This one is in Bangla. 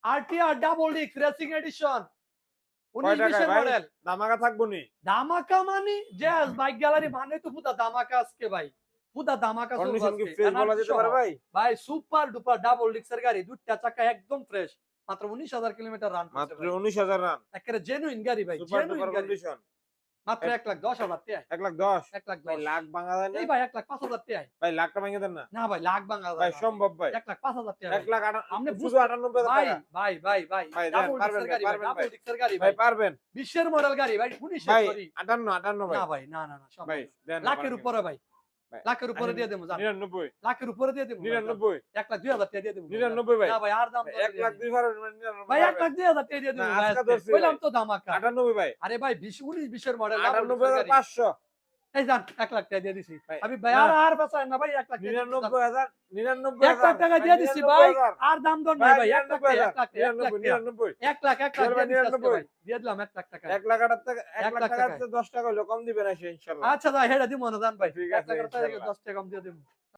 RTR double disc racing addition কয় 19 টাকায় 20 এর ভাই? মডেল। ধামাকা থাকবো নি? ধামাকা মানে জাস্ট বাইক গ্যালারি মানে তো পুরা ধামাকা আজকে ভাই। পুরা ধামাকা চলবে কন্ডিশন কি আজকে। ফ্রেশ বলা এনার্জি যেতে সহ। পারে ভাই? ভাই সুপার ডুপার ডাবল ডিস্কের গাড়ি, দুইটা চাকা একদম ফ্রেশ। মাত্র 19,000 কিলোমিটার রান করছে মাত্র ভাই। 19,000 রান। একেবারে জেনুইন গাড়ি ভাই, সুপার জেনুইন ডুপার গাড়ি। কন্ডিশন। মাত্র ভাই 1,10,000 টাকায়। 1,10,000 ভাই 1,10,000 লাখ ভাঙা যায় না? এই ভাই 1,05,000 টাকায়। ভাই লাখটা ভাঙে দেন না? না ভাই লাখ ভাঙা ভাই যায় না ভাই। সম্ভব ভাই। 1,05,000 টাকা ভাই। 1 লাখ আপনি শুধু বুঝতে 98,000 ভাই, টাকা। ভাই ভাই দেন ডাবল পারবেন ডিস্কের ভাই, গাড়ি ভাই, পারবেন ডাবল ভাই। ডিস্কের গাড়ি ভাই ভাই। পারবেন। 20 এর মডেল গাড়ি ভাই, 19 এর ভাই সরি। 58 ভাই। না ভাই, না সম্ভব ভাই না। দেন না লাখের পারেন উপরে ভাই। ভাই। লাখের উপরে দিয়ে দেবো জান। 99 লাখের উপরে দিয়ে দেবো ভাই, জান। 99 1,02,000 টাকা দিয়ে দেবো ভাই, জান। 99 ভাই। না ভাই আর দাম ধরে 1 দিয়ে লাখ দিন। 2 পারবেন মানে 99 ভাই পারবেন। 1,02,000 টাকা দিয়ে না দেবো ভাই আজকে আজকে। ধরছি কইলাম ভাই। তো ধামাকা। 98 ভাই। আরে ভাই 19 20 এর মডেল ডাবল ডিস্কের গাড়ি। 98,500 এই যান 1 লাখ টাকা দিয়ে দিছি। ভাই। আমি ভাই না। আর বাঁচায় না ভাই 1 লাখ টাকা দিয়ে দিছি। 99,000 1 লাখ 99,000 টাকা ভাই দিয়ে দিছি ভাই। 99,000 আর দাম দর নাই ভাই ভাই। 1 লাখ টাকা, 1 লাখ টাকা, 1 লাখ 99 টাকা। 99 1 লাখ দিয়ে দিছি আজকে 99 ভাই। দিয়ে দিলাম 1 লাখ টাকা। 1 লাখ টাকা 1 1 লাখ লাখ টাকাতে টাকায়। 10 টাকা হইলো কম দিবেন এসে ইনশাআল্লাহ। আচ্ছা ভাই হেডা দিমু না জান ভাই। ঠিক 1 আছে লাখ টাকা ইনশাআল্লাহ। 10 টাকা কম দিয়ে দিমু।